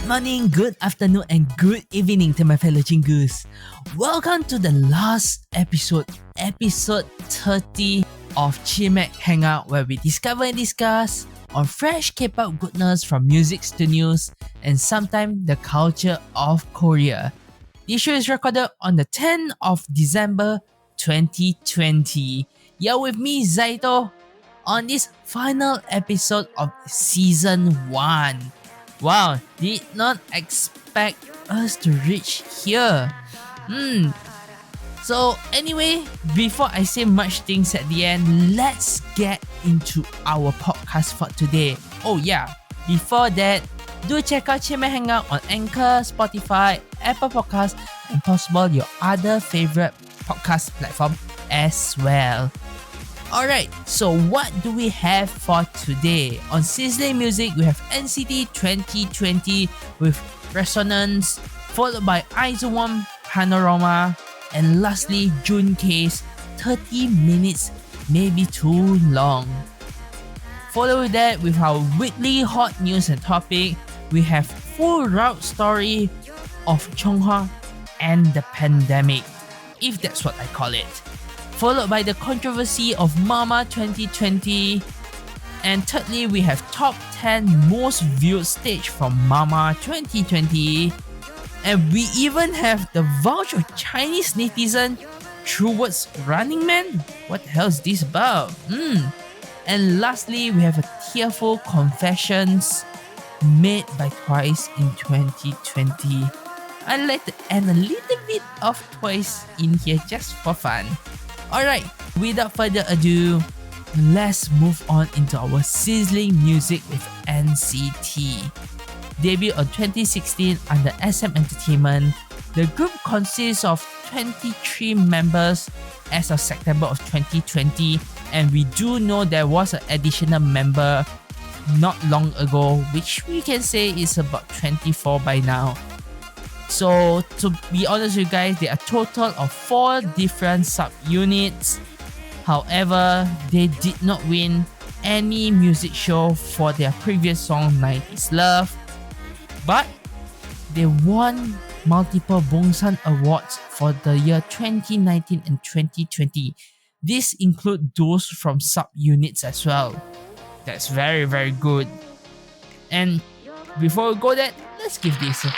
morning, good afternoon, and good evening to my fellow Chingus. Welcome to the last episode 30 of Chimaek Hangout, where we discover and discuss on fresh K-pop goodness from music to news and sometimes the culture of Korea. This show is recorded on the 10th of December 2020. You're with me, Zaito, on this final episode of Season 1. Wow, did not expect us to reach here. So anyway, before I say much things at the end, let's get into our podcast for today. Oh yeah, before that, do check out Chimaek Hangout on Anchor, Spotify, Apple Podcasts, and possible your other favorite podcast platform as well. Alright, so what do we have for today? On Sizzling Music, we have NCT 2020 with Resonance, followed by IZ One, Panorama, and lastly JUN.K's 30 minutes may be too long. Following that, with our weekly hot news and topic, we have full route story of Chung Ha and the pandemic, if that's what I call it. Followed by the controversy of Mama 2020. And thirdly, we have top 10 most viewed stage from Mama 2020. And we even have the Vow of Chinese Netizens towards Running Man. What the hell is this about? And lastly, we have a Tearful Confessions made by Twice in 2020. I like to add a little bit of Twice in here just for fun. Alright, without further ado, let's move on into our sizzling music with NCT. Debuted on 2016 under SM Entertainment, the group consists of 23 members as of September of 2020, and we do know there was an additional member not long ago, which we can say is about 24 by now. So to be honest with you guys, there are a total of 4 different subunits. However, they did not win any music show for their previous song 90s Love, but they won multiple Bongsan Awards for the year 2019 and 2020. These include those from subunits as well. That's very, very good. And before we go there, let's give this a...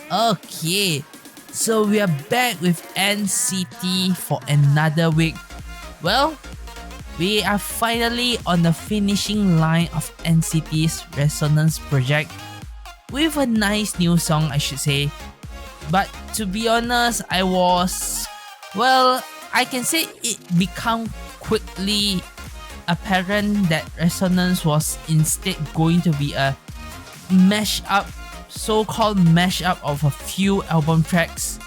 Okay, so we are back with NCT for another week. Well, we are finally on the finishing line of NCT's Resonance project with a nice new song, I should say. But to be honest, I can say it became quickly apparent that Resonance was instead going to be a so-called mashup of a few album tracks,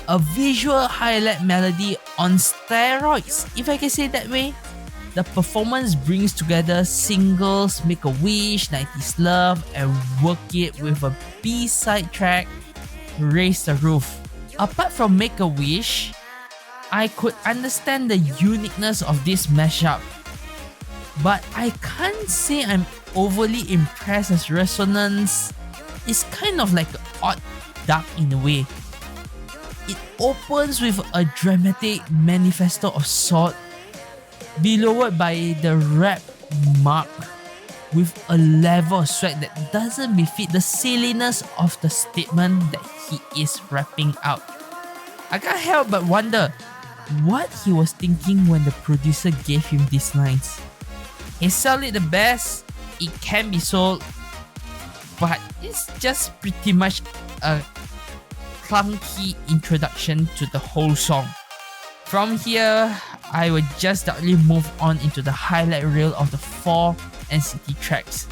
a visual highlight melody on steroids, if I can say it that way. The performance brings together singles Make a Wish, 90s Love, and Work It with a B-side track, Raise the Roof. Apart from Make a Wish, I could understand the uniqueness of this mashup, but I can't say I'm overly impressed as Resonance is kind of like odd dark in a way. It opens with a dramatic manifesto of sort, bellowed by the rap mark with a level of swag that doesn't befit the silliness of the statement that he is rapping out. I can't help but wonder what he was thinking when the producer gave him these lines. It's solid the best, it can be sold, but it's just pretty much a clunky introduction to the whole song. From here, I will just directly move on into the highlight reel of the 4 NCT tracks.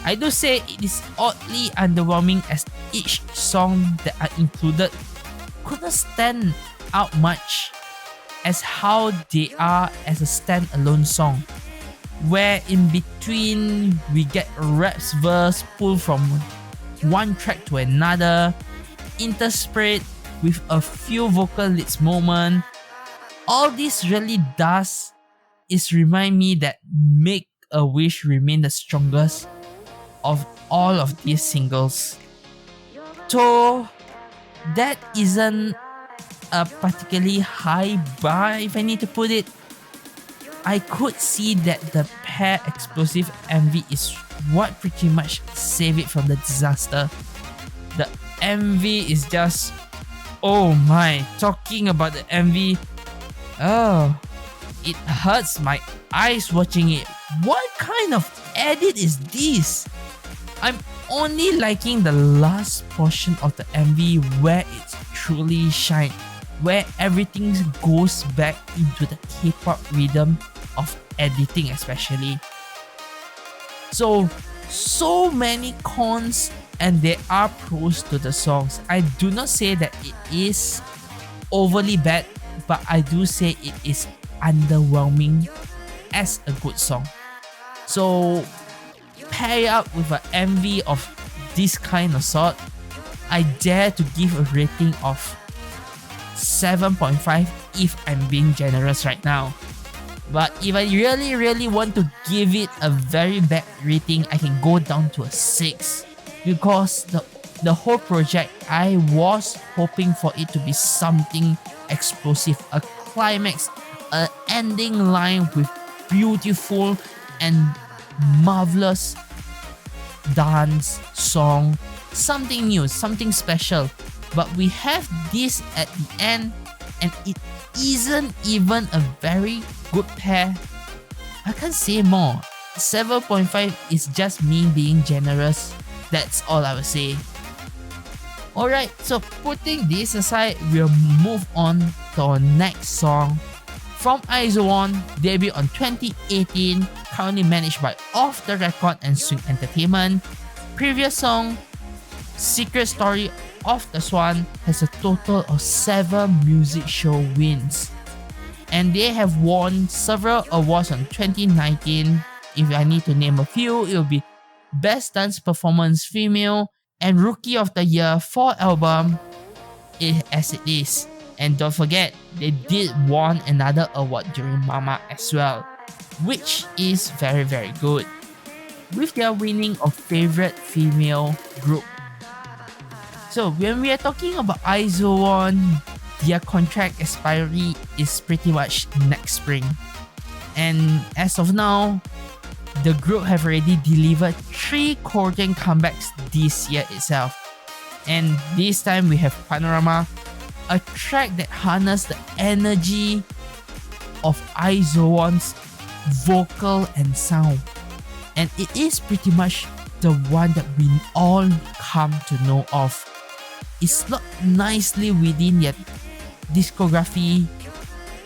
I do say it is oddly underwhelming as each song that are included couldn't stand out much as how they are as a standalone song, where in between we get a rap's verse pulled from one track to another, interspersed with a few vocal leads moment. All this really does is remind me that Make a Wish remain the strongest of all of these singles. So that isn't a particularly high bar, if I need to put it. I could see that the pair explosive MV is what pretty much saved it from the disaster. The MV is just, oh my, talking about the MV, oh, it hurts my eyes watching it. What kind of edit is this? I'm only liking the last portion of the MV where it's truly shine, where everything goes back into the K-pop rhythm of editing especially. So many cons and there are pros to the songs. I do not say that it is overly bad, but I do say it is underwhelming as a good song. So pair it up with an MV of this kind of sort, I dare to give a rating of 7.5 if I'm being generous right now. But if I really want to give it a very bad rating, I can go down to a 6. Because the whole project, I was hoping for it to be something explosive, a climax, an ending line with beautiful and marvelous dance, song, something new, something special. But we have this at the end and it isn't even a very good pair. I can't say more. 7.5 is just me being generous. That's all I will say. Alright, so putting this aside, we'll move on to our next song. From IZ One, debut on 2018, currently managed by Off The Record and Swing Entertainment. Previous song, Secret Story of the Swan, has a total of 7 music show wins. And they have won several awards on 2019. If I need to name a few, it will be Best Dance Performance Female and Rookie of the Year for album As It Is. And don't forget, they did won another award during Mama as well, which is very good. With their winning of favorite female group. So when we are talking about IZ One, their contract expiry is pretty much next spring. And as of now, the group have already delivered 3 Korean comebacks this year itself. And this time we have Panorama, a track that harnessed the energy of IZ One's vocal and sound. And it is pretty much the one that we all come to know of. It slot nicely within their discography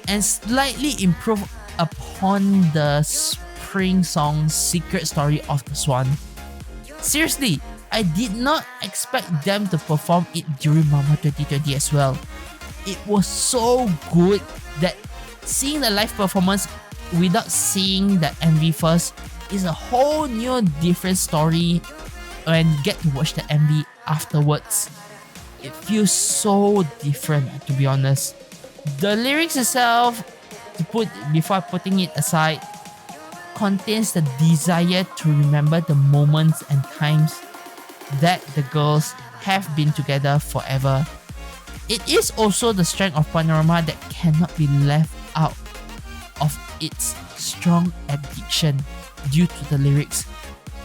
and slightly improved upon the spring song Secret Story of the Swan. Seriously, I did not expect them to perform it during Mama 2020 as well. It was so good that seeing the live performance without seeing the MV first is a whole new different story when you get to watch the MV afterwards. It feels so different, to be honest. The lyrics itself, before putting it aside, contains the desire to remember the moments and times that the girls have been together forever. It is also the strength of Panorama that cannot be left out of its strong addiction due to the lyrics.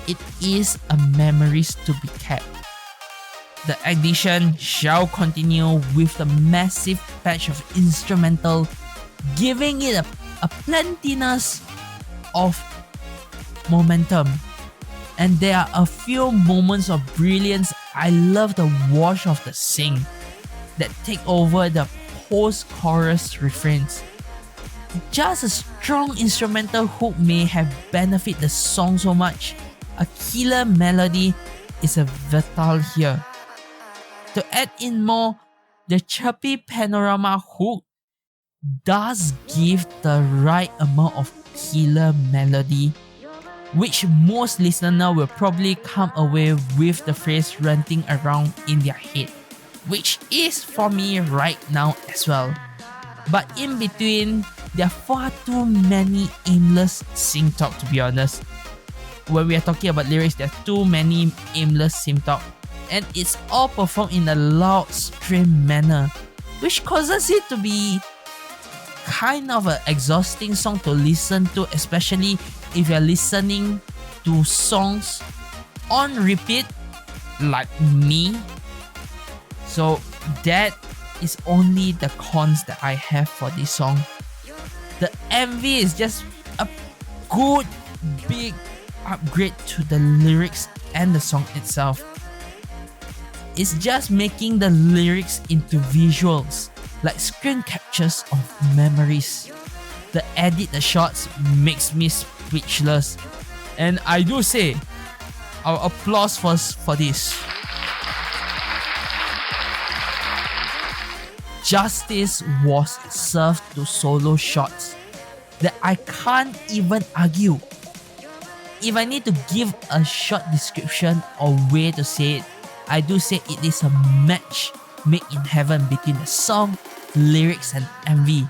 It is a memories to be kept. The addition shall continue with the massive patch of instrumental, giving it a plentiness of momentum. And there are a few moments of brilliance. I love the wash of the sing that take over the post-chorus refrains. Just a strong instrumental hook may have benefited the song so much. A killer melody is a vital here. To add in more, the chirpy Panorama hook does give the right amount of killer melody, which most listeners will probably come away with the phrase ranting around in their head, which is for me right now as well. But in between, there are far too many aimless sing talk, to be honest. when we are talking about lyrics, there are too many aimless sim talk, and it's all performed in a loud, strained manner, which causes it to be kind of an exhausting song to listen to, especially if you're listening to songs on repeat like me. So that is only the cons that I have for this song. The MV is just a good big upgrade to the lyrics and the song itself. It's just making the lyrics into visuals, like screen captures of memories. The edit, the shots makes me speechless. And I do say, our applause first for this. Justice was served to solo shots that I can't even argue. If I need to give a short description or way to say it, I do say it is a match made in heaven between the song, lyrics and MV.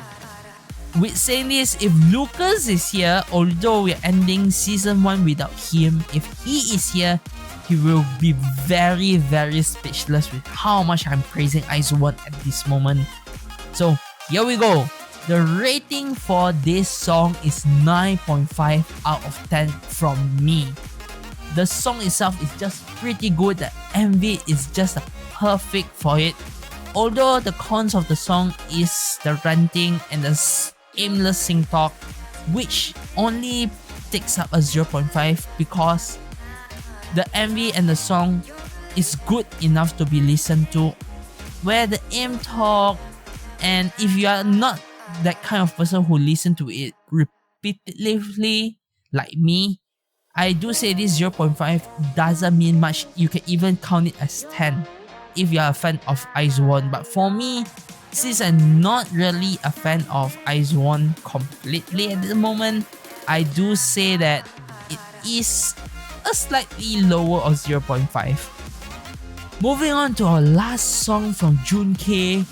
With saying this, if Lucas is here, although we're ending season 1 without him, if he is here, he will be very, very speechless with how much I'm praising IZ One at this moment. So here we go. The rating for this song is 9.5 out of 10 from me. The song itself is just pretty good. The MV is just perfect for it. Although the cons of the song is the ranting and the aimless sing talk, which only takes up a 0.5 because the MV and the song is good enough to be listened to. Where the aim talk, and if you are not that kind of person who listen to it repetitively like me, I do say this 0.5 doesn't mean much. You can even count it as 10 if you are a fan of IZ One. But for me, since I'm not really a fan of IZ One completely at the moment, I do say that it is a slightly lower of 0.5. Moving on to our last song from JUN.K,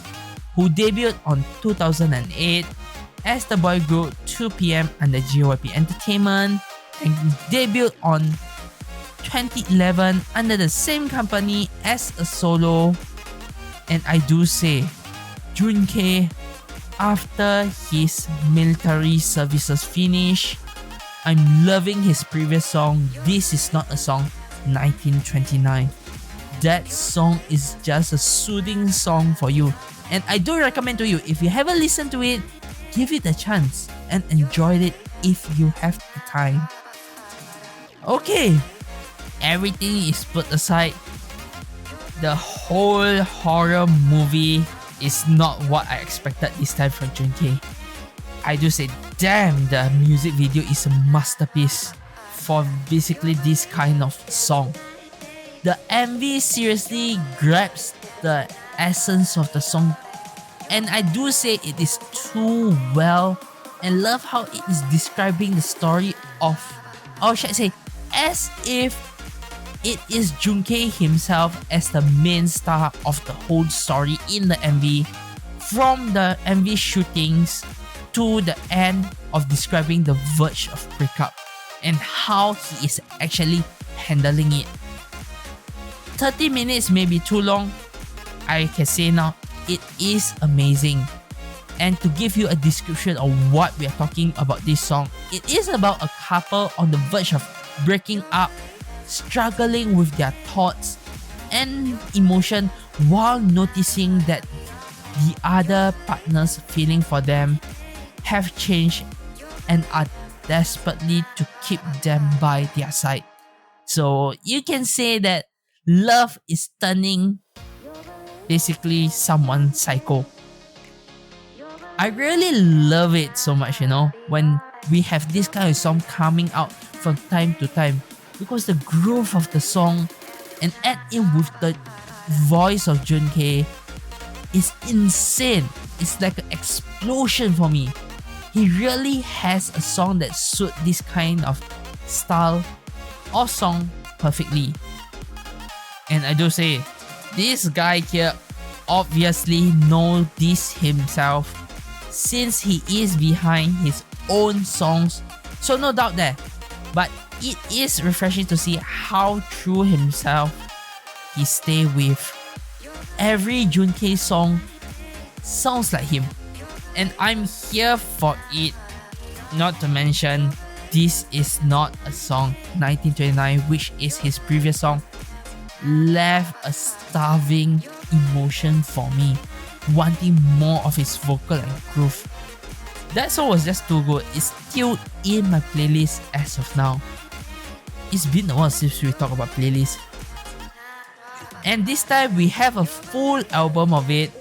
who debuted on 2008 as the boy group 2PM under JYP Entertainment and debuted on 2011 under the same company as a solo. And I do say, JUN.K, after his military services finish, I'm loving his previous song, This Is Not a Song, 1929. That song is just a soothing song for you. And I do recommend to you, if you haven't listened to it, give it a chance and enjoy it if you have the time. Okay, everything is put aside. The whole horror movie is not what I expected this time from JUN.K. I do say, damn, the music video is a masterpiece for basically this kind of song. The MV seriously grabs the essence of the song, and I do say it is too well, and love how it is describing the story of, or should I say, as if it is JUN.K himself as the main star of the whole story in the MV, from the MV shootings to the end of describing the verge of breakup and how he is actually handling it. 30 minutes may be too long. I can say now, it is amazing. And to give you a description of what we are talking about this song, it is about a couple on the verge of breaking up, struggling with their thoughts and emotion while noticing that the other partner's feeling for them have changed and are desperately to keep them by their side. So you can say that love is turning basically someone psycho. I really love it so much, when we have this kind of song coming out from time to time, because the groove of the song and add in with the voice of JUN.K is insane. It's like an explosion for me. He really has a song that suits this kind of style of song perfectly. And I do say, this guy here obviously knows this himself, since he is behind his own songs, so no doubt there. But it is refreshing to see how true himself he stay with. Every JUN.K song sounds like him, and I'm here for it. Not to mention, this is not a song 1929, which is his previous song, left a starving emotion for me, wanting more of his vocal and groove. That song was just too good. It's still in my playlist as of now. It's been a while since we talk about playlists. And this time we have a full album of it.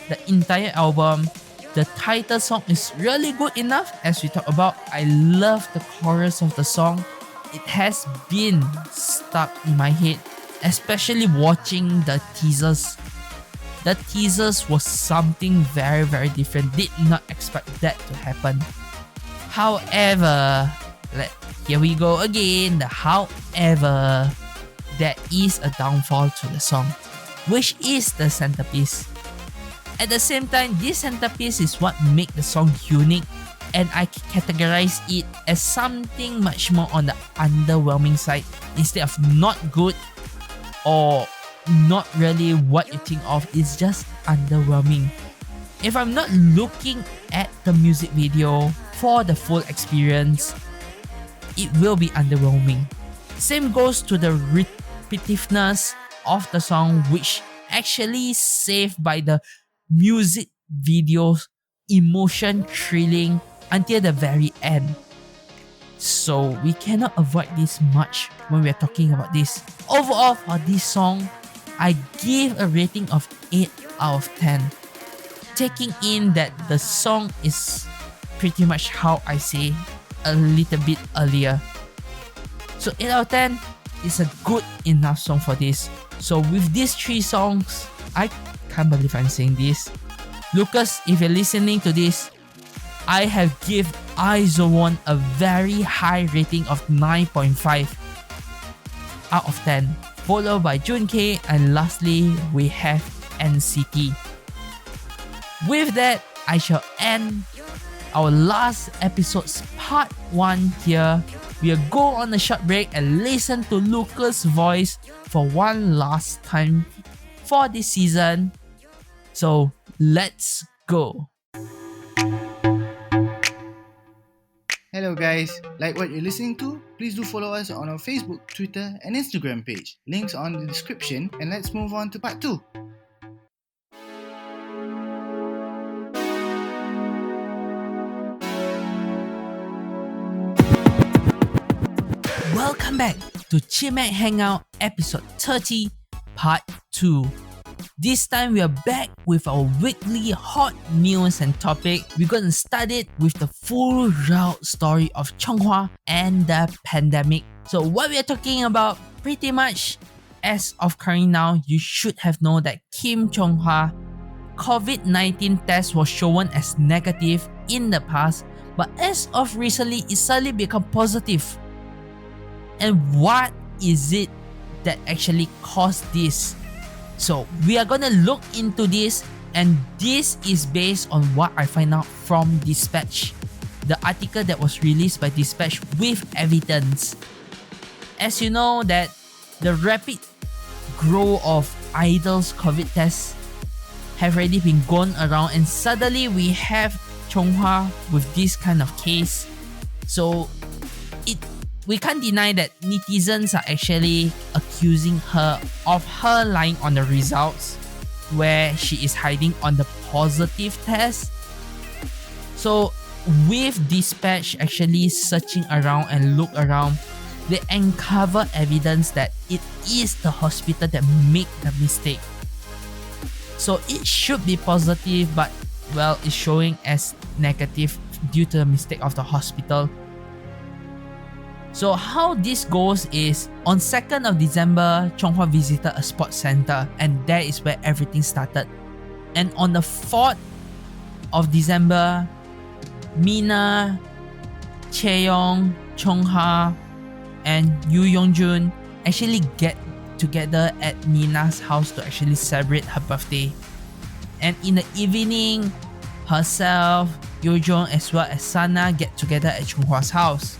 The entire album. The title song is really good enough as we talk about. I love the chorus of the song. It has been stuck in my head, especially watching the teasers. The teasers was something very, very different. Did not expect that to happen. However, here we go again. However, there is a downfall to the song, which is the centerpiece. At the same time, this centerpiece is what makes the song unique, and I categorize it as something much more on the underwhelming side instead of not good or not really what you think of. It's just underwhelming. If I'm not looking at the music video for the full experience, it will be underwhelming. Same goes to the repetitiveness of the song, which actually saved by the music video's emotion thrilling until the very end. So we cannot avoid this much when we are talking about this. Overall, for this song, I give a rating of 8 out of 10. Taking in that the song is pretty much how I say a little bit earlier. So 8 out of 10 is a good enough song for this. So with these 3 songs, I can't believe I'm saying this. Lucas, if you're listening to this, I have give IZ One a very high rating of 9.5 out of 10, followed by JUN.K, and lastly we have NCT. With that, I shall end our last episode's part 1 here. We'll go on a short break and listen to Lucas' voice for one last time for this season. So let's go. Hello guys, like what you're listening to? Please do follow us on our Facebook, Twitter and Instagram page. Links on the description, and let's move on to part 2. Welcome back to Chimaek Hangout episode 30 part 2. This time we are back with our weekly hot news and topic. We're gonna start it with the full route story of Chung Ha and the pandemic. So what we are talking about, pretty much as of currently now, you should have known that Kim Chung Ha COVID-19 test was shown as negative in the past, but as of recently, it suddenly become positive. And what is it that actually caused this? So we are gonna look into this, and this is based on what I find out from Dispatch, the article that was released by Dispatch with evidence. As you know that the rapid growth of Idol's COVID tests have already been gone around, and suddenly we have Chung Ha with this kind of case. So we can't deny that netizens are actually accusing her of her lying on the results, where she is hiding on the positive test. So with Dispatch actually searching around and look around, they uncover evidence that it is the hospital that made the mistake. So it should be positive, but well, it's showing as negative due to the mistake of the hospital. So how this goes is, on 2nd of December, Chung Ha visited a sports center, and that is where everything started. And on the 4th of December, Mina, Chaeyoung, Chung Ha, and Yoo Young-jun actually get together at Mina's house to actually celebrate her birthday. And in the evening, herself, Yoo-jung as well as Sana get together at Chung Ha's house.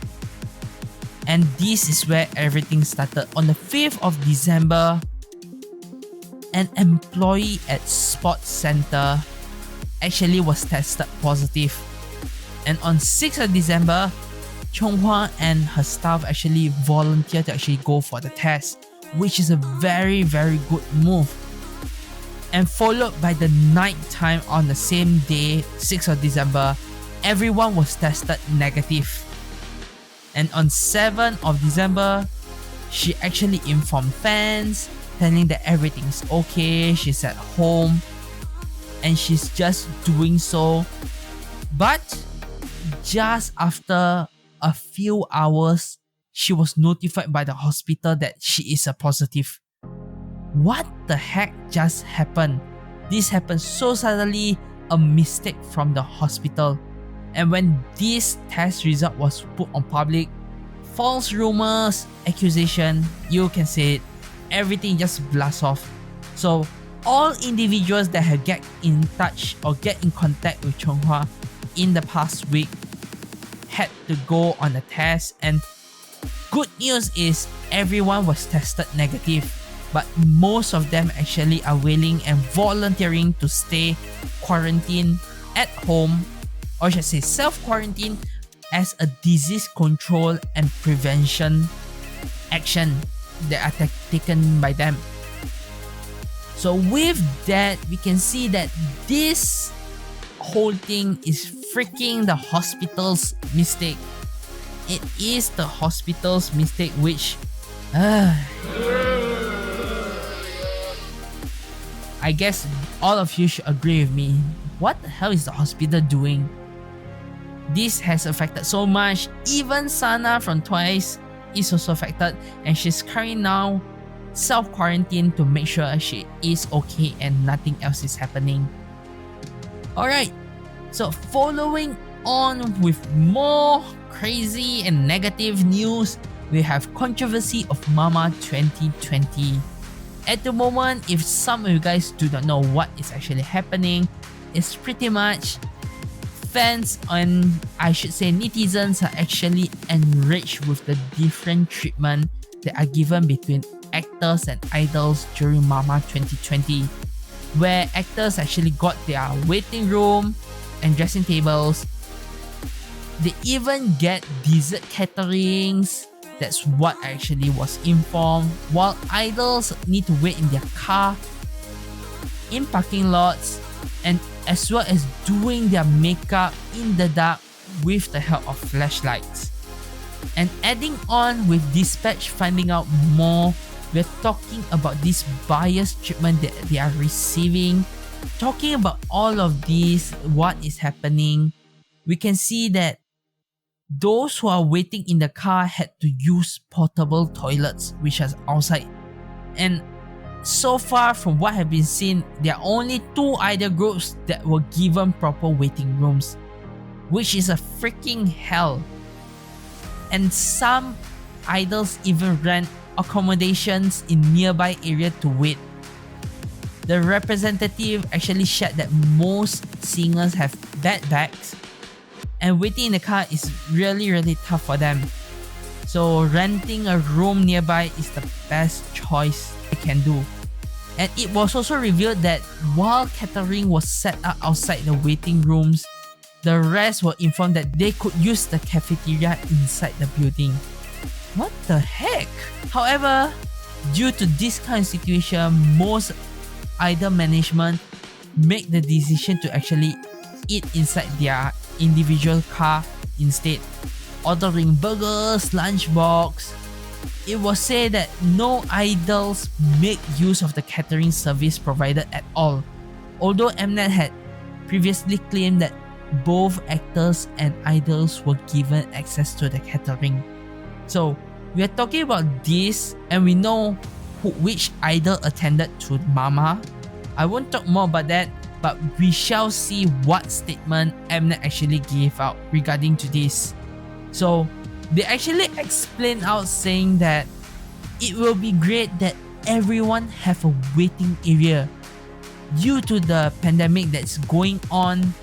And this is where everything started. On the 5th of December, an employee at Sports Center actually was tested positive. And on 6th of December, Chung Ha and her staff actually volunteered to actually go for the test, which is a very, very good move. And followed by the night time on the same day, 6th of December, everyone was tested negative. And on 7th of December, she actually informed fans, telling that everything's okay, she's at home, and she's just doing so. But just after a few hours, she was notified by the hospital that she is a positive. What the heck just happened? This happened so suddenly, a mistake from the hospital. And when this test result was put on public, false rumors, accusation, you can say it, everything just blasts off. So all individuals that have get in touch or get in contact with Chung Ha in the past week had to go on a test, and good news is everyone was tested negative, but most of them actually are willing and volunteering to stay quarantined at home, or I should say self-quarantine, as a disease control and prevention action that are taken by them. So with that, we can see that this whole thing is freaking the hospital's mistake. It is the hospital's mistake, which I guess all of you should agree with me. What the hell is the hospital doing? This has affected so much. Even Sana from Twice is also affected, and she's currently now self-quarantined to make sure she is okay and nothing else is happening. Alright, so following on with more crazy and negative news, we have controversy of Mama 2020. At the moment, if some of you guys do not know what is actually happening, it's pretty much fans and I should say netizens are actually enraged with the different treatment that are given between actors and idols during Mama 2020, where actors actually got their waiting room and dressing tables. They even get dessert caterings. That's what actually was informed, while idols need to wait in their car, in parking lots, and as well as doing their makeup in the dark with the help of flashlights. And adding on with Dispatch finding out more, we're talking about this biased treatment that they are receiving. Talking about all of this, what is happening, we can see that those who are waiting in the car had to use portable toilets which are outside. And so far from what have been seen, there are only 2 idol groups that were given proper waiting rooms, which is a freaking hell. And some idols even rent accommodations in nearby area to wait. The representative actually shared that most singers have bad backs, and waiting in the car is really tough for them. So renting a room nearby is the best choice they can do. And it was also revealed that while catering was set up outside the waiting rooms, the rest were informed that they could use the cafeteria inside the building. What the heck? However, due to this kind of situation, most idol management make the decision to actually eat inside their individual car instead, ordering burgers, lunchbox. It was said that no idols make use of the catering service provided at all, although Mnet had previously claimed that both actors and idols were given access to the catering. So we are talking about this, and we know which idol attended to Mama. I won't talk more about that, but we shall see what statement Mnet actually gave out regarding to this. So they actually explained out saying that it will be great that everyone have a waiting area. Due to the pandemic that's going on,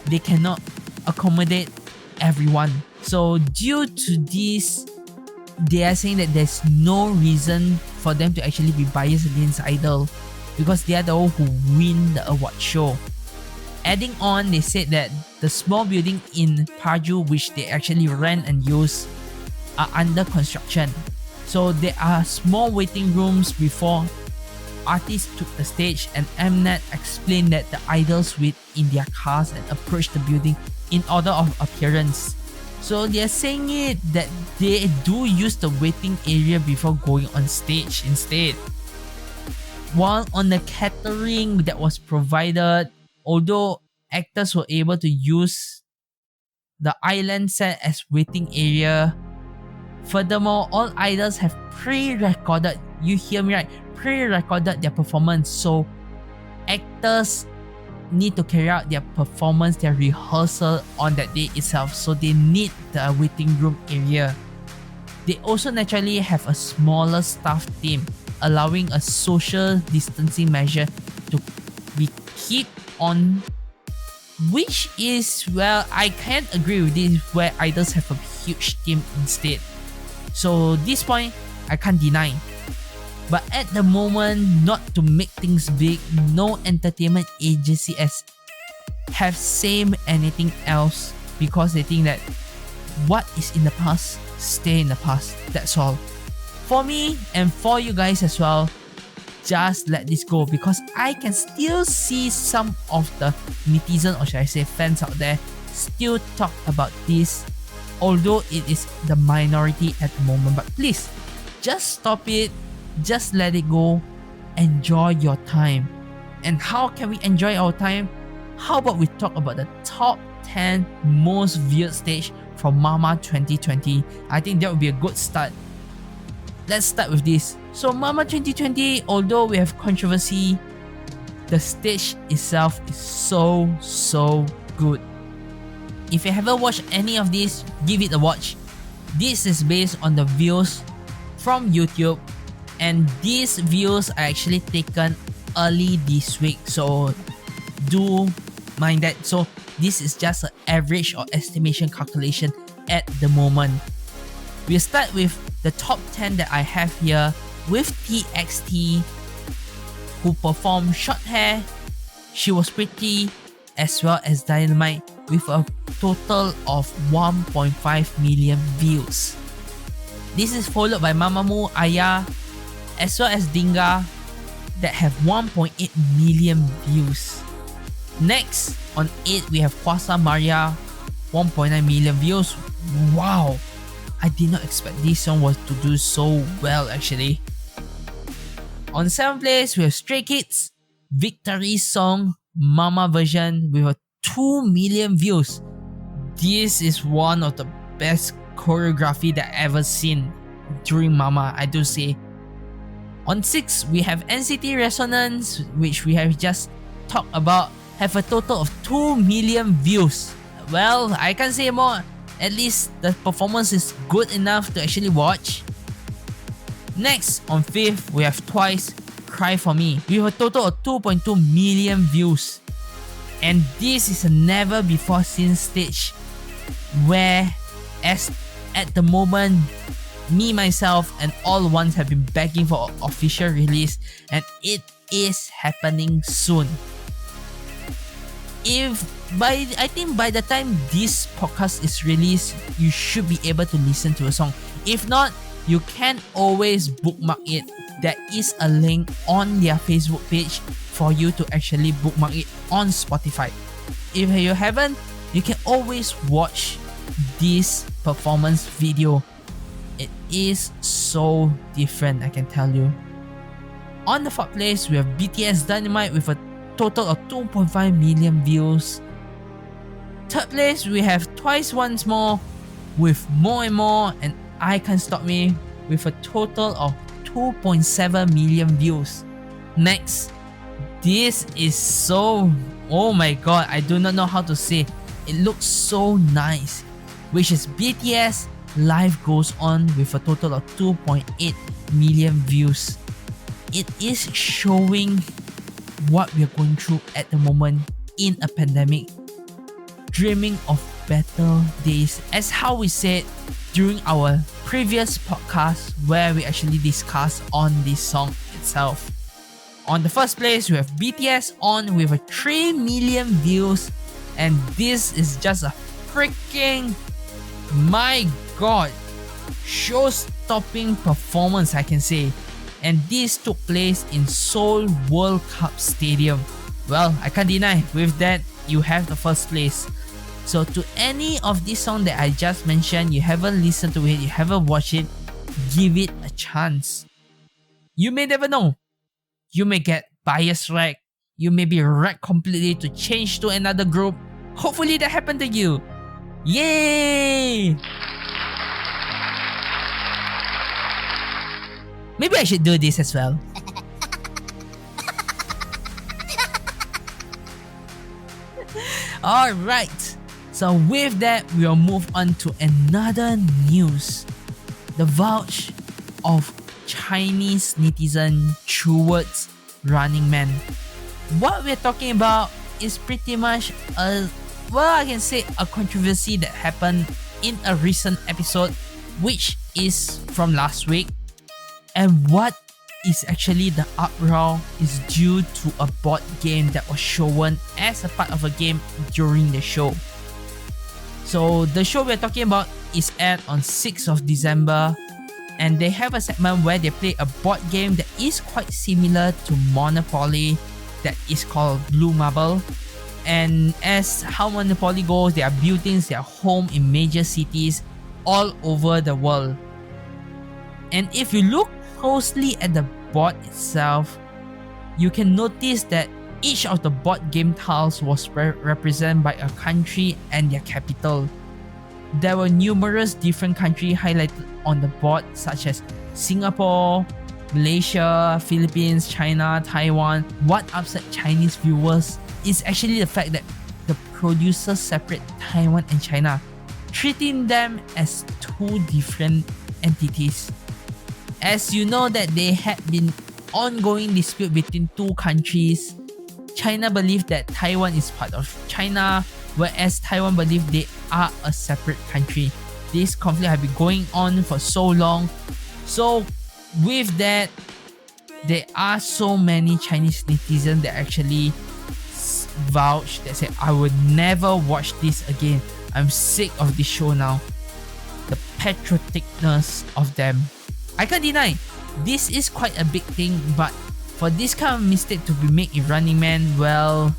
they cannot accommodate everyone. So due to this, they are saying that there's no reason for them to actually be biased against idol because they are the one who win the award show. Adding on, they said that the small building in Paju which they actually rent and use are under construction. So there are small waiting rooms before artists took the stage, and Mnet explained that the idols wait in their cars and approach the building in order of appearance. So they're saying it that they do use the waiting area before going on stage instead. While on the catering that was provided, although actors were able to use the island set as waiting area, furthermore, all idols have pre-recorded, you hear me right, pre-recorded their performance. So actors need to carry out their performance, their rehearsal on that day itself. So they need the waiting room area. They also naturally have a smaller staff team, allowing a social distancing measure to be kept on, which is, well, I can't agree with this, where idols have a huge team instead. So this point, I can't deny. But at the moment, not to make things big, no entertainment agency have same anything else because they think that what is in the past, stay in the past. That's all. For me and for you guys as well, just let this go because I can still see some of the netizens, or should I say fans out there, still talk about this, although it is the minority at the moment. But please, just stop it. Just let it go. Enjoy your time. And how can we enjoy our time? How about we talk about the top 10 most viewed stage from Mama 2020? I think that would be a good start. Let's start with this. So Mama 2020, although we have controversy, the stage itself is so good. If you haven't watched any of this, give it a watch. This is based on the views from YouTube, and these views are actually taken early this week, so do mind that. So this is just an average or estimation calculation at the moment. We'll start with the top 10 that I have here with TXT, who performed Short Hair, She Was Pretty, as well as Dynamite, with a total of 1.5 million views. This is followed by Mamamoo, Aya, as well as Dinga, that have 1.8 million views. Next, on 8, we have Kwasa Maria, 1.9 million views. Wow! I did not expect this song was to do so well actually. On 7th place, we have Stray Kids, Victory's song, Mama version, with a 2 million views. This is one of the best choreography that I've ever seen during Mama, I do say. On 6th, we have NCT Resonance, which we have just talked about, have a total of 2 million views. Well, I can't say more. At least the performance is good enough to actually watch. Next, on 5th, we have Twice, Cry For Me, with a total of 2.2 million views. And this is a never before seen stage where, as at the moment, me, myself, and all ones have been begging for an official release, and it is happening soon. I think by the time this podcast is released, you should be able to listen to a song. If not, you can always bookmark it. There is a link on their Facebook page for you to actually bookmark it on Spotify. If you haven't, you can always watch this performance video. It is so different, I can tell you. On the 4th place, we have BTS Dynamite with a total of 2.5 million views. 3rd place, we have Twice Once More with More and More and I Can't Stop Me with a total of 2.7 million views. Next, this is so, oh my god, I do not know how to say. It looks so nice, which is BTS Life Goes On with a total of 2.8 million views. It is showing what we are going through at the moment in a pandemic. Dreaming of better days. As how we said, during our previous podcast where we actually discussed on this song itself. On the first place, we have BTS On with a 3 million views, and this is just a freaking, my god, show-stopping performance, I can say. And this took place in Seoul World Cup Stadium. Well, I can't deny, with that, you have the first place. So to any of this song that I just mentioned, you haven't listened to it, you haven't watched it, give it a chance. You may never know. You may get bias wrecked. You may be wrecked completely to change to another group. Hopefully that happened to you. Yay! Maybe I should do this as well. Alright. So with that, we'll move on to another news. The Vow of Chinese Netizens towards Running Man. What we're talking about is pretty much I can say a controversy that happened in a recent episode, which is from last week. And what is actually the uproar is due to a board game that was shown as a part of a game during the show. So the show we're talking about is aired on 6th of December, and they have a segment where they play a board game that is quite similar to Monopoly that is called Blue Marble. And as how Monopoly goes, there are buildings, there are home in major cities all over the world. And if you look closely at the board itself, you can notice that each of the board game tiles was represented by a country and their capital. There were numerous different countries highlighted on the board, such as Singapore, Malaysia, Philippines, China, Taiwan. What upset Chinese viewers is actually the fact that the producers separate Taiwan and China, treating them as two different entities. As you know that there had been ongoing dispute between two countries. China believed that Taiwan is part of China, whereas Taiwan believed they are a separate country. This conflict has been going on for so long. So with that, there are so many Chinese netizens that actually vouch that say, I would never watch this again. I'm sick of this show now. The patrioticness of them. I can't deny, this is quite a big thing, but for this kind of mistake to be made in Running Man, well,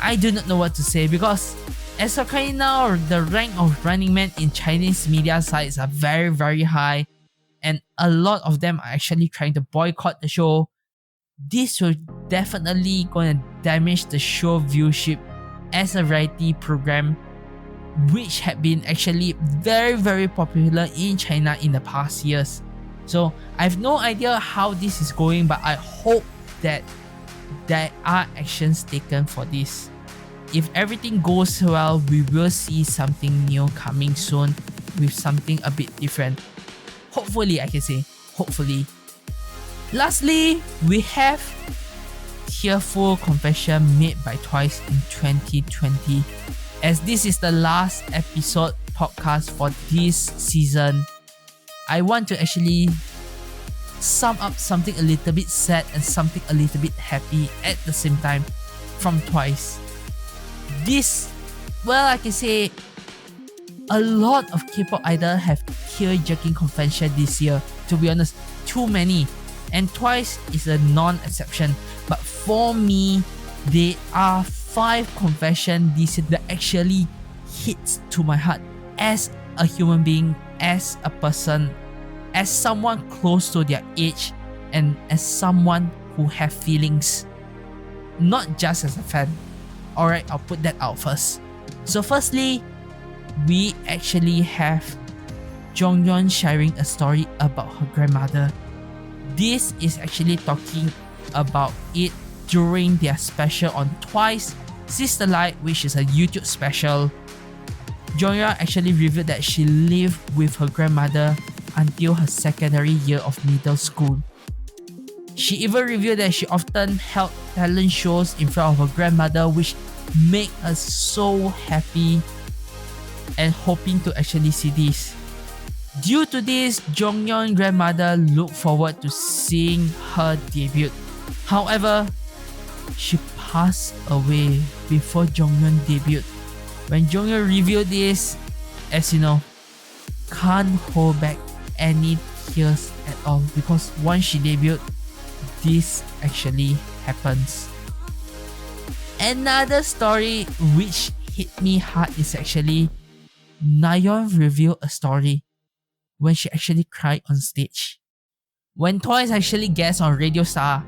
I do not know what to say, because as of right now, the rank of Running Man in Chinese media sites are very, very high, and a lot of them are actually trying to boycott the show. This will definitely going to damage the show viewership as a variety program, which had been actually very, very popular in China in the past years. So I have no idea how this is going, but I hope that there are actions taken for this. If everything goes well, we will see something new coming soon with something a bit different. Hopefully, I can say. Hopefully. Lastly, we have Tearful Confessions made by Twice in 2020. As this is the last episode podcast for this season, I want to actually sum up something a little bit sad and something a little bit happy at the same time from Twice. This, well, I can say a lot of K-pop idols have tear-jerking confession this year. To be honest, too many. And Twice is a non-exception. But for me, there are 5 confessions this year that actually hits to my heart as a human being, as a person, as someone close to their age, and as someone who have feelings, not just as a fan. Alright, I'll put that out first. So firstly, we actually have Jonghyun sharing a story about her grandmother. This is actually talking about it during their special on Twice Sister Light, which is a YouTube special. Jonghyun actually revealed that she lived with her grandmother until her secondary year of middle school. She even revealed that she often held talent shows in front of her grandmother, which made her so happy and hoping to actually see this. Due to this, Jonghyun's grandmother looked forward to seeing her debut. However, she passed away before Jonghyun debuted. When Jonghyun revealed this, as you know, can't hold back any tears at all because once she debuted, this actually happens. Another story which hit me hard is actually Nayeon revealed a story when she actually cried on stage. When Twice actually guest on Radio Star,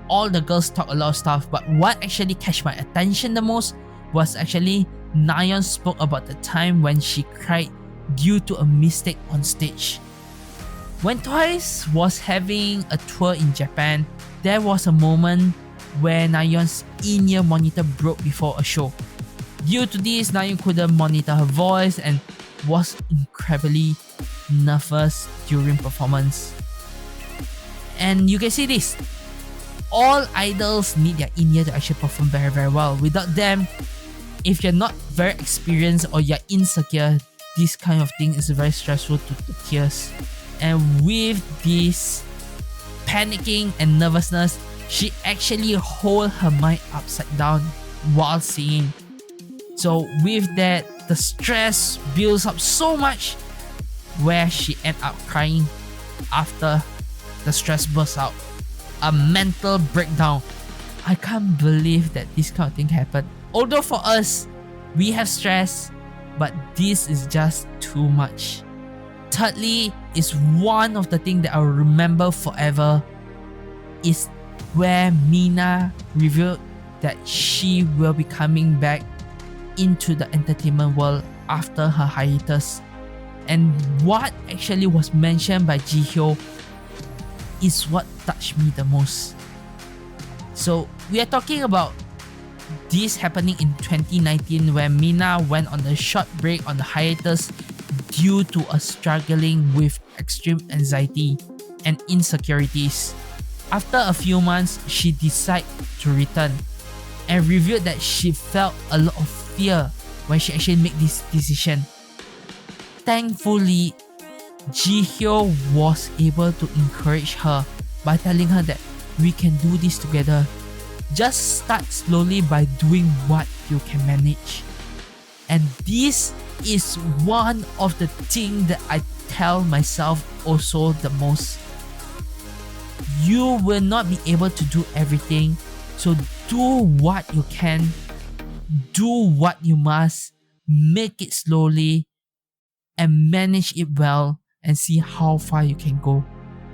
all the girls talk a lot of stuff, but what actually catch my attention the most was actually Nayeon spoke about the time when she cried due to a mistake on stage. When Twice was having a tour in Japan, there was a moment where Nayeon's in-ear monitor broke before a show. Due to this, Nayeon couldn't monitor her voice and was incredibly nervous during performance. And you can see this. All idols need their in-ear to actually perform very, very well. Without them, if you're not very experienced or you're insecure, this kind of thing is very stressful to the tears. And with this panicking and nervousness, she actually hold her mic upside down while singing. So with that, the stress builds up so much where she end up crying after the stress bursts out. A mental breakdown. I can't believe that this kind of thing happened. Although for us, we have stress, but this is just too much. Thirdly, is one of the things that I will remember forever is where Mina revealed that she will be coming back into the entertainment world after her hiatus. And what actually was mentioned by Jihyo is what touched me the most. So we are talking about this happening in 2019 where Mina went on a short break on the hiatus due to a struggling with extreme anxiety and insecurities. After a few months, she decided to return and revealed that she felt a lot of fear when she actually made this decision. Thankfully, Jihyo was able to encourage her by telling her that we can do this together. Just start slowly by doing what you can manage. And this is one of the things that I tell myself also the most. You will not be able to do everything, so do what you can, do what you must, make it slowly, and manage it well and see how far you can go.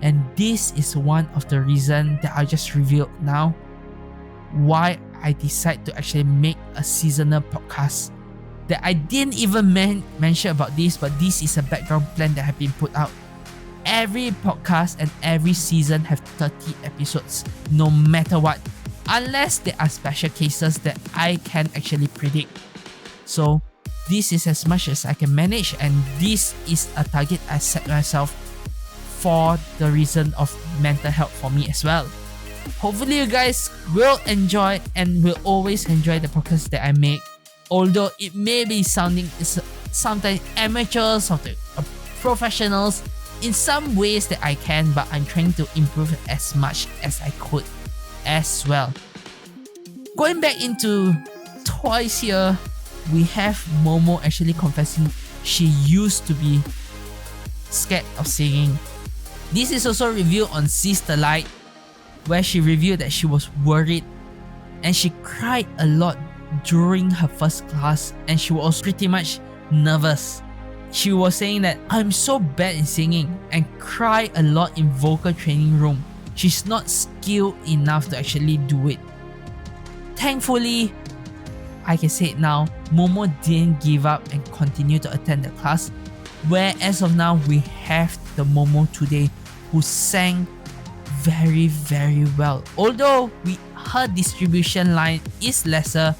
And this is one of the reasons that I just revealed now why I decided to actually make a seasonal podcast. That I didn't even mention about this, but this is a background plan that have been put out. Every podcast and every season have 30 episodes, no matter what, unless there are special cases that I can actually predict. So this is as much as I can manage, and this is a target I set myself for the reason of mental health for me as well. Hopefully you guys will enjoy and will always enjoy the podcast that I make. Although it may be sounding sometimes amateur, sometimes professionals in some ways that I can, but I'm trying to improve as much as I could as well. Going back into Twice here, we have Momo actually confessing she used to be scared of singing. This is also revealed on Sister Light, where she revealed that she was worried and she cried a lot during her first class, and she was pretty much nervous. She was saying that I'm so bad in singing and cry a lot in vocal training room. She's not skilled enough to actually do it. Thankfully, I can say it now, Momo didn't give up and continued to attend the class, where as of now we have the Momo today who sang very, very well. Although her distribution line is lesser,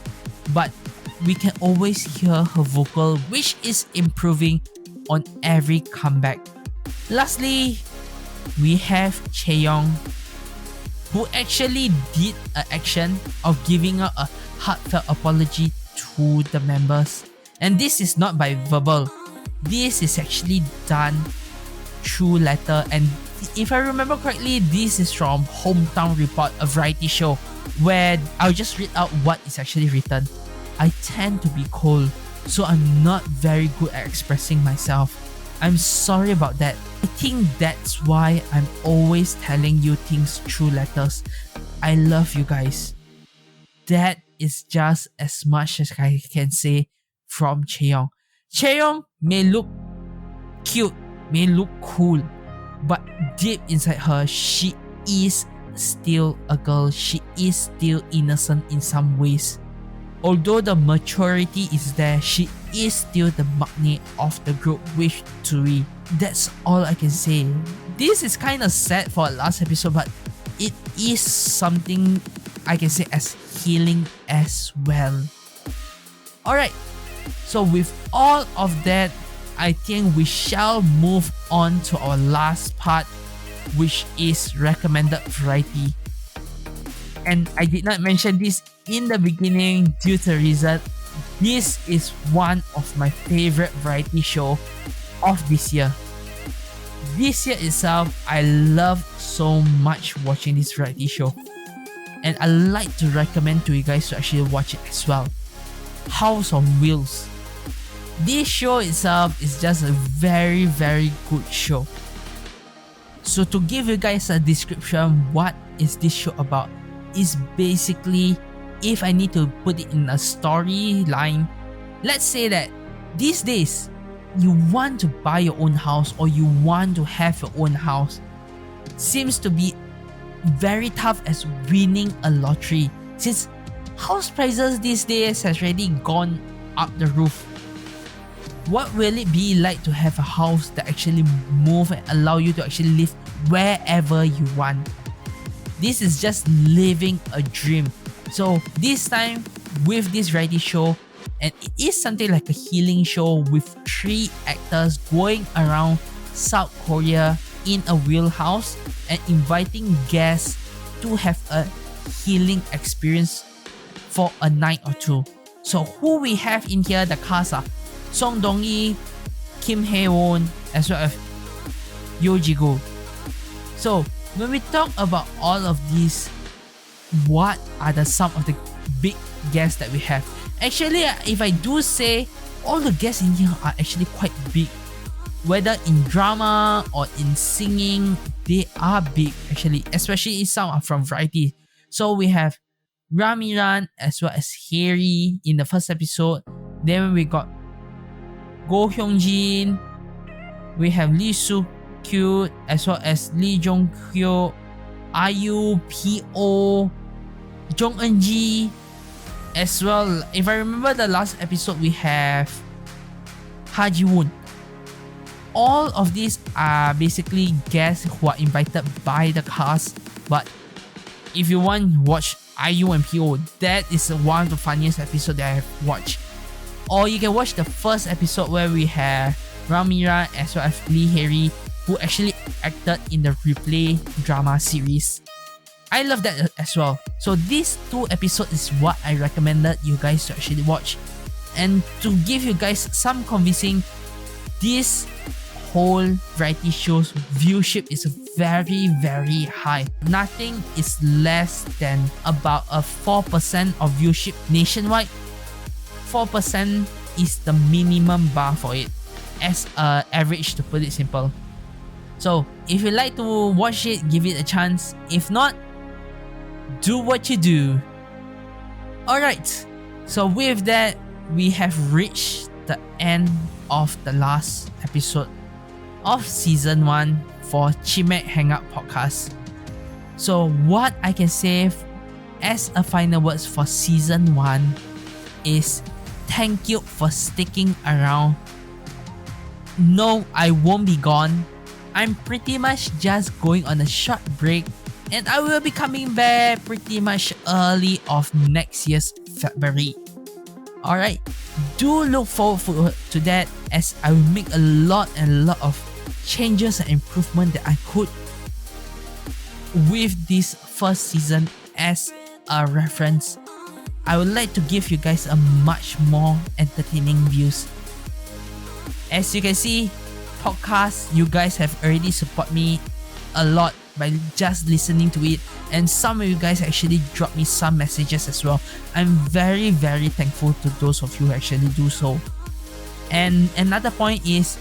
but we can always hear her vocal, which is improving on every comeback. Lastly, we have Chaeyoung, who actually did an action of giving out a heartfelt apology to the members. And this is not by verbal. this is actually done through letter, and if I remember correctly, this is from Hometown Report, a variety show, where I'll just read out what is actually written. I tend to be cold, so I'm not very good at expressing myself. I'm sorry about that. I think that's why I'm always telling you things through letters. I love you guys. That is just as much as I can say from Chaeyoung. Chaeyoung may look cute, may look cool, but deep inside her, she is still a girl. She is still innocent in some ways. Although the maturity is there, she is still the magnet of the group with Tsuri. That's all I can say. This is kind of sad for a last episode, but it is something I can say as healing as well. Alright, so with all of that, I think we shall move on to our last part, which is recommended variety. And I did not mention this in the beginning due to reason. This is one of my favorite variety show of this year. This year itself, I love so much watching this variety show, and I like to recommend to you guys to actually watch it as well. House on Wheels. This show itself is just a very good show. So to give you guys a description, what is this show about? Is basically, if I need to put it in a storyline, let's say that these days you want to buy your own house or you want to have your own house. Seems to be very tough as winning a lottery, since house prices these days has already gone up the roof. What will it be like to have a house that actually move and allow you to actually live wherever you want? This is just living a dream. So this time with this variety show, and it is something like a healing show with 3 actors going around South Korea in a wheelhouse and inviting guests to have a healing experience for a night or two. So who we have in here, the cast are Song Dong-yi, Kim Hae-won, as well as Yoo Ji-gu. So when we talk about all of these, what are some of the big guests that we have? Actually, if I do say, all the guests in here are actually quite big. Whether in drama or in singing, they are big actually, especially some are from variety. So we have Ramiran as well as Harry in the first episode. Then we got Go Hyung-jin, we have Lee Soo-kyu as well as Lee Jong-kyo, IU, P.O, Jong Eun-ji, as well. If I remember the last episode, we have Ha Ji-woon. All of these are basically guests who are invited by the cast. But if you want to watch IU and PO, that is one of the funniest episodes that I have watched. Or you can watch the first episode where we have Ramira as well as Lee Harry, who actually acted in the Replay drama series. I love that as well. So these 2 episodes is what I recommended you guys to actually watch. And to give you guys some convincing, this whole variety show's viewership is very high. Nothing is less than about a 4% of viewership nationwide. 4% is the minimum bar for it, as an average, to put it simple. So if you like to watch it, give it a chance. If not, do what you do. Alright, so with that, we have reached the end of the last episode of season 1 for Chimaek Hangout podcast. So what I can say as a final words for season 1 is thank you for sticking around. No, I won't be gone. I'm pretty much just going on a short break, and I will be coming back pretty much early of next year's February. Alright, do look forward to that, as I will make a lot of changes and improvement that I could with this first season as a reference. I would like to give you guys a much more entertaining views. As you can see, podcast, you guys have already support me a lot by just listening to it, and some of you guys actually dropped me some messages as well. I'm very thankful to those of you who actually do so. And another point is,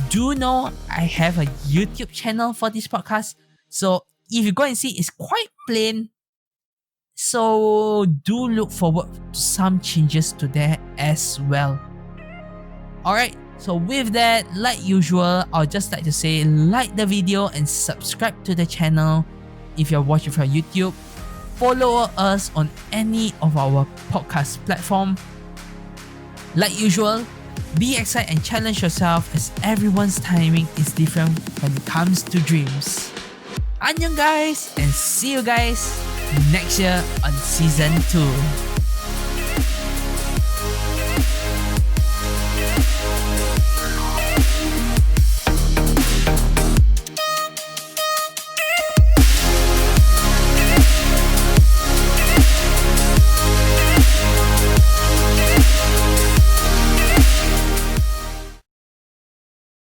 do know I have a YouTube channel for this podcast, so if you go and see, it's quite plain, so do look forward to some changes to that as well. Alright, so with that, like usual, I'll just like to say, like the video and subscribe to the channel if you're watching from YouTube. Follow us on any of our podcast platform. Like usual, be excited and challenge yourself, as everyone's timing is different when it comes to dreams. Annyeong guys, and see you guys next year on season 2.